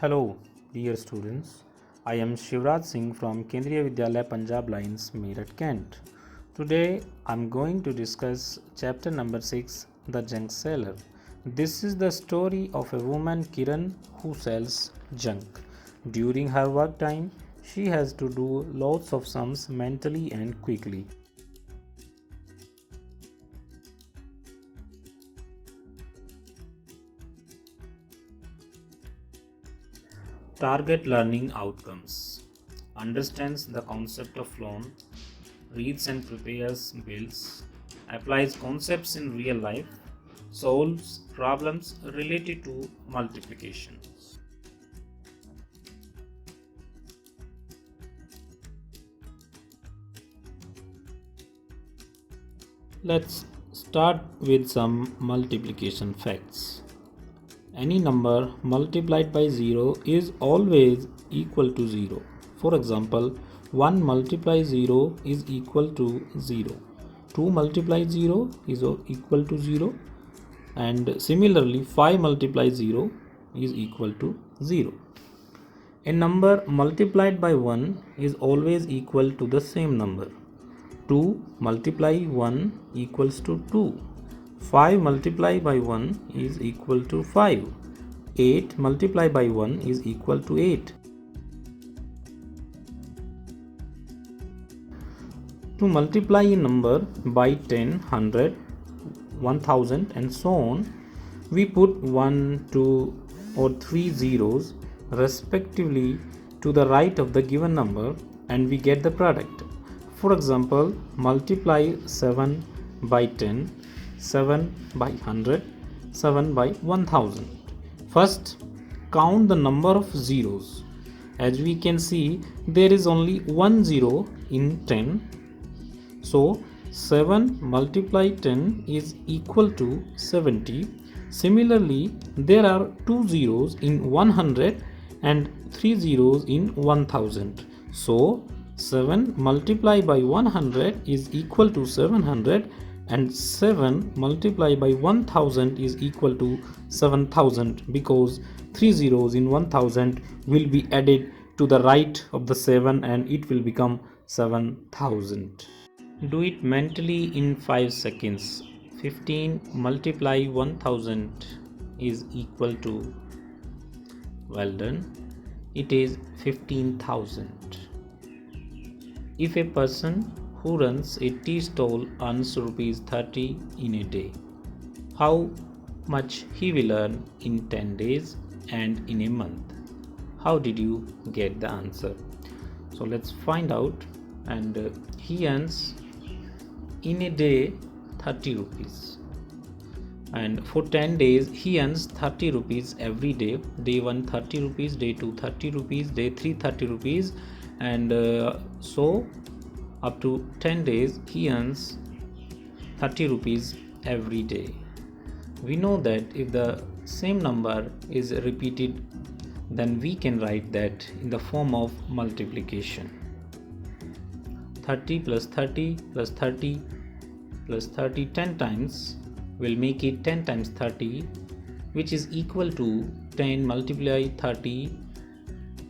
Hello, dear students. I am Shivraj Singh from Kendriya Vidyalaya Punjab Lines, Meerut, Kent. Today, I am going to discuss chapter number 6, The Junk Seller. This is the story of a woman, Kiran, who sells junk. During her work time, she has to do lots of sums mentally and quickly. Target learning outcomes. Understands the concept of loan, reads and prepares bills, applies concepts in real life, solves problems related to multiplication. Let's start with some multiplication facts. Any number multiplied by 0 is always equal to 0. For example, 1 multiplied 0 is equal to 0. 2 multiplied 0 is equal to 0. And similarly, 5 multiplied 0 is equal to 0. A number multiplied by 1 is always equal to the same number. 2 multiply 1 equals to 2. 5 multiplied by 1 is equal to 5. 8 multiplied by 1 is equal to 8. To multiply a number by 10, 100, 1000 and so on, we put 1, 2 or 3 zeros respectively to the right of the given number and we get the product. For example, multiply 7 by 10, 7 by 100, 7 by 1000. First, count the number of zeros. As we can see, there is only one zero in 10. So, 7 multiplied 10 is equal to 70. Similarly, there are 2 zeros in 100 and 3 zeros in 1000. So, 7 multiplied by 100 is equal to 700 and 7 multiplied by 1000 is equal to 7000 because 3 zeros in 1000 will be added to the right of the 7 and it will become 7000. Do it mentally in 5 seconds. 15 multiply 1000 is equal to, well done, it is 15,000. If a person who runs a tea stall earns rupees 30 in a day, how much he will earn in 10 days and in a month? How did you get the answer? So let's find out. And he earns in a day 30 rupees. And for 10 days he earns 30 rupees every day. Day 1 30 rupees, day 2 30 rupees, day 3 30 rupees, and so up to 10 days he earns 30 rupees every day. We know that if the same number is repeated, then we can write that in the form of multiplication. 30 plus 30 plus 30 plus 30 10 times will make it 10 times 30, which is equal to 10 multiplied 30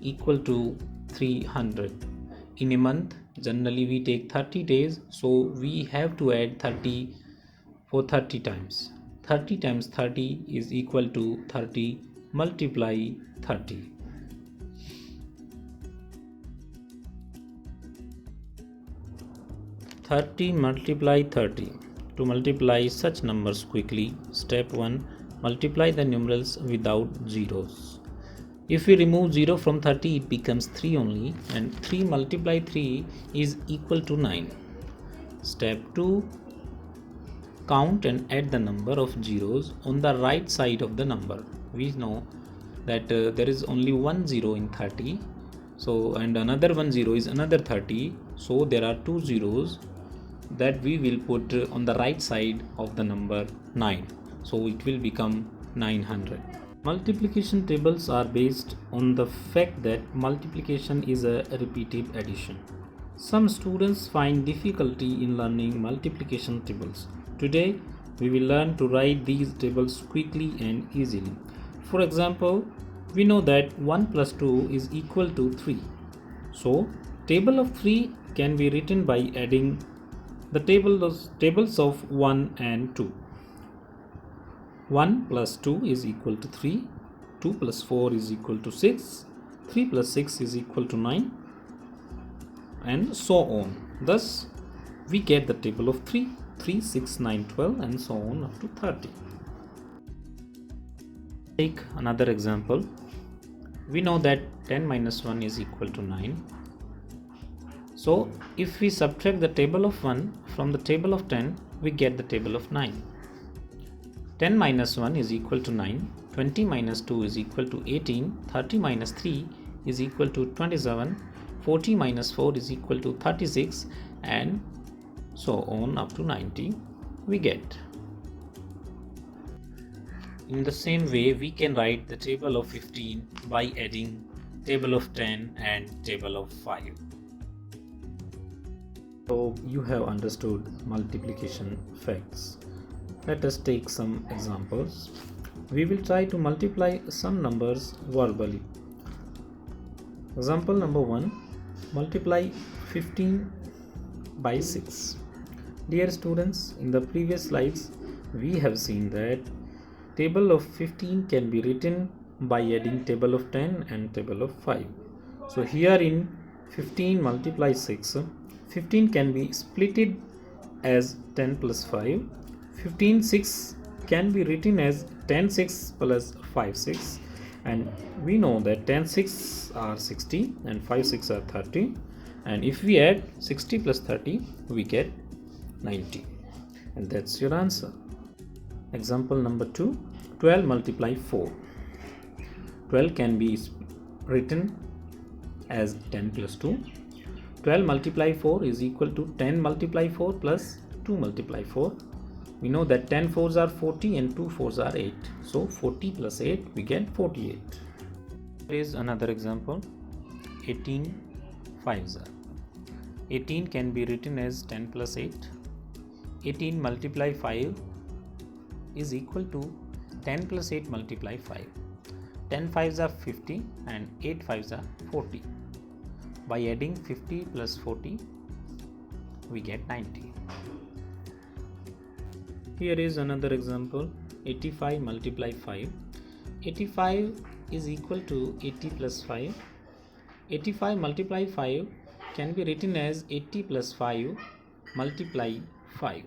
equal to 300. In a month, generally we take 30 days, so we have to add 30 for 30 times. 30 times 30 is equal to 30 multiply 30. Thirty multiply 30. To multiply such numbers quickly, step 1. Multiply the numerals without zeros. If we remove 0 from 30, it becomes 3 only, and 3 multiply 3 is equal to 9. Step 2. Count and add the number of zeros on the right side of the number. We know that there is only one 0 in 30, so and another one 0 is another 30, so there are two zeros that we will put on the right side of the number 9, so it will become 900. Multiplication tables are based on the fact that multiplication is a repeated addition. Some students find difficulty in learning multiplication tables. Today, we will learn to write these tables quickly and easily. For example, We know that 1 plus 2 is equal to 3. So table of 3 can be written by adding the tables of 1 and 2. 1 plus 2 is equal to 3, 2 plus 4 is equal to 6, 3 plus 6 is equal to 9, and so on. Thus, we get the table of 3, 3, 6, 9, 12 and so on up to 30. Take another example. We know that 10 minus 1 is equal to 9. So, if we subtract the table of 1 from the table of 10, we get the table of 9. 10 minus 1 is equal to 9, 20 minus 2 is equal to 18, 30 minus 3 is equal to 27, 40 minus 4 is equal to 36, and so on up to 90 we get. In the same way, we can write the table of 15 by adding table of 10 and table of 5. So you have understood multiplication facts. Let us take some examples. We will try to multiply some numbers verbally. Example number 1. Multiply 15 by 6. Dear students, in the previous slides we have seen that table of 15 can be written by adding table of 10 and table of 5. So here in 15 multiply 6, 15 can be splitted as 10 plus 5. 15 6 can be written as 10 6 plus 5 6, and we know that 10 6 are 60 and 5 6 are 30, and if we add 60 plus 30 we get 90, and that's your answer. Example number 2. 12 multiply 4. 12 can be written as 10 plus 2. 12 multiply 4 is equal to 10 multiply 4 plus 2 multiply 4. We know that 10 4s are 40 and 2 4s are 8. So 40 plus 8 we get 48. Here is another example. 18 5s are. 18 can be written as 10 plus 8. 18 multiply 5 is equal to 10 plus 8 multiply 5. 10 5s are 50 and 8 5s are 40. By adding 50 plus 40 we get 90. Here is another example. 85 multiply 5. 85 is equal to 80 plus 5. 85 multiply 5 can be written as 80 plus 5 multiply 5.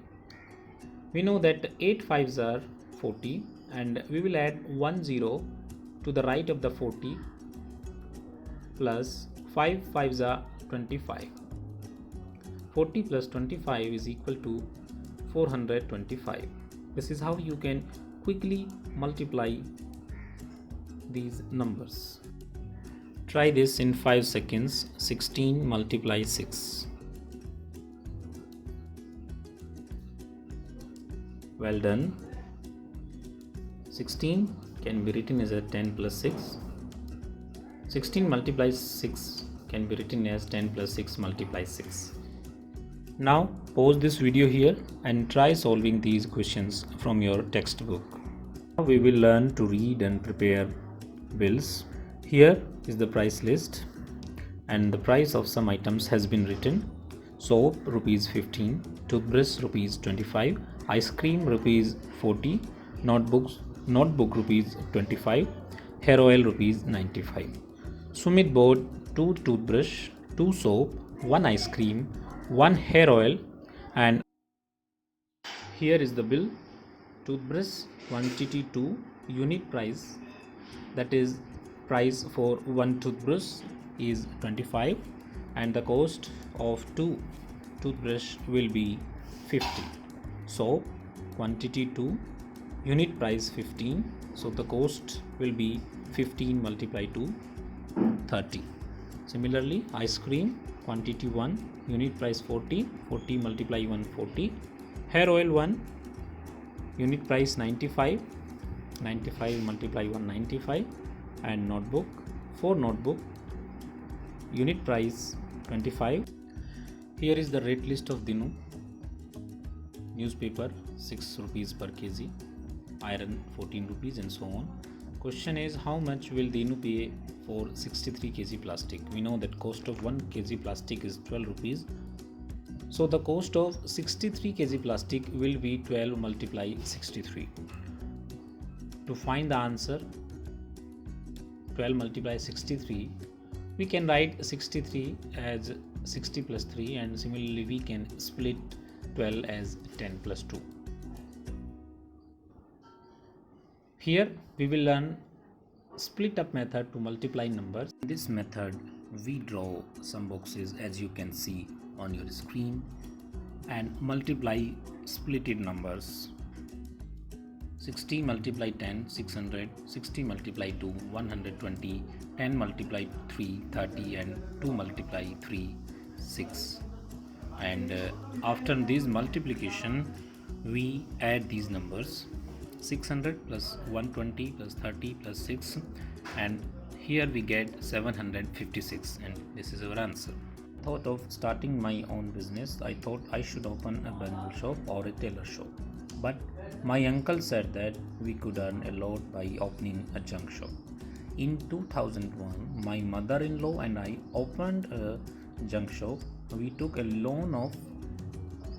We know that 8 5s are 40, and we will add 1 0 to the right of the 40 plus 5 5s are 25. 40 plus 25 is equal to 425. This is how you can quickly multiply these numbers. Try this in 5 seconds. 16 multiply 6. Well done. 16 can be written as a 10 plus 6. 16 multiply 6 can be written as 10 plus 6 multiply 6. Now pause this video here and try solving these questions from your textbook. Now we will learn to read and prepare bills. Here is the price list, and the price of some items has been written. Soap rupees 15, toothbrush rupees 25, ice cream rupees 40, notebook rupees 25, hair oil rupees 95. Sumit bought 2 toothbrush, 2 soap, 1 ice cream, 1 hair oil, and here is the bill. Toothbrush quantity 2, unit price, that is price for 1 toothbrush is 25, and the cost of 2 toothbrush will be 50. So quantity 2, unit price 15, so the cost will be 15 multiplied to 30. Similarly, ice cream quantity 1, unit price 40, 40 multiply 1 40. Hair oil 1, unit price 95, 95 multiply 1 95. And notebook, 4 notebook, unit price 25. Here is the rate list of Dinu. Newspaper 6 rupees per kg, iron 14 rupees, and so on. Question is, how much will Dinu pay for 63 kg plastic? We know that cost of 1 kg plastic is 12 rupees. So the cost of 63 kg plastic will be 12 multiply 63. To find the answer 12 multiply 63, we can write 63 as 60 plus 3, and similarly we can split 12 as 10 plus 2. Here we will learn split up method to multiply numbers. In this method we draw some boxes as you can see on your screen and multiply splitted numbers. 60 multiply 10, 600, 60 multiply 2, 120, 10 multiply 3, 30, and 2 multiply 3, 6. And after this multiplication, we add these numbers. 600 plus 120 plus 30 plus 6, and here we get 756, and this is our answer. Thought of starting my own business. I thought I should open a bangle shop or a tailor shop, but my uncle said that we could earn a lot by opening a junk shop. In 2001, my mother-in-law and I opened a junk shop. We took a loan of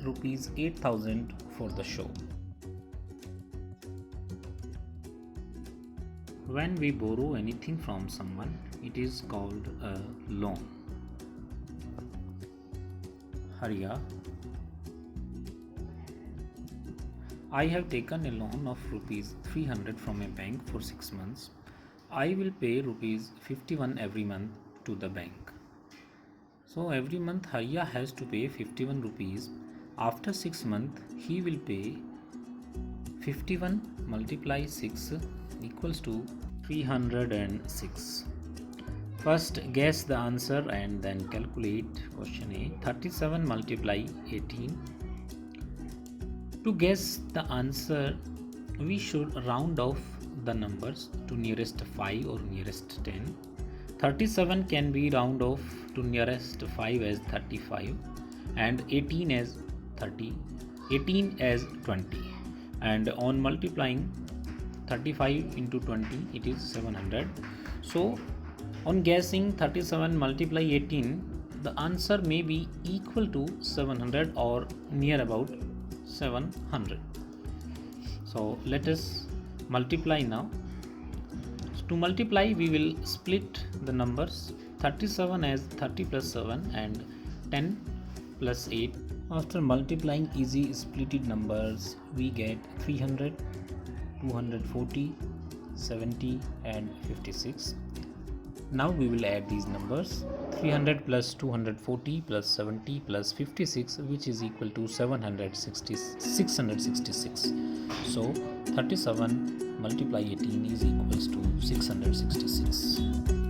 rupees 8,000 for the shop. When we borrow anything from someone, it is called a loan. Hariya, I have taken a loan of rupees 300 from a bank for 6 months. I will pay rupees 51 every month to the bank. So every month Hariya has to pay 51 rupees. After 6 months, he will pay 51 multiply 6 equals to 306. First guess the answer and then calculate. Question A. 37 multiply 18. To guess the answer, we should round off the numbers to nearest 5 or nearest 10. 37 can be round off to nearest 5 as 35, and 18 as 30, 18 as 20. And on multiplying 35 into 20, it is 700. So on guessing 37 multiply 18, the answer may be equal to 700 or near about 700. So let us multiply now. So to multiply, we will split the numbers. 37 as 30 plus 7 and 10 plus 8. After multiplying easy splitted numbers, we get 300, 240, 70 and 56. Now we will add these numbers. 300 plus 240 plus 70 plus 56, which is equal to 666. So 37 multiply 18 is equals to 666.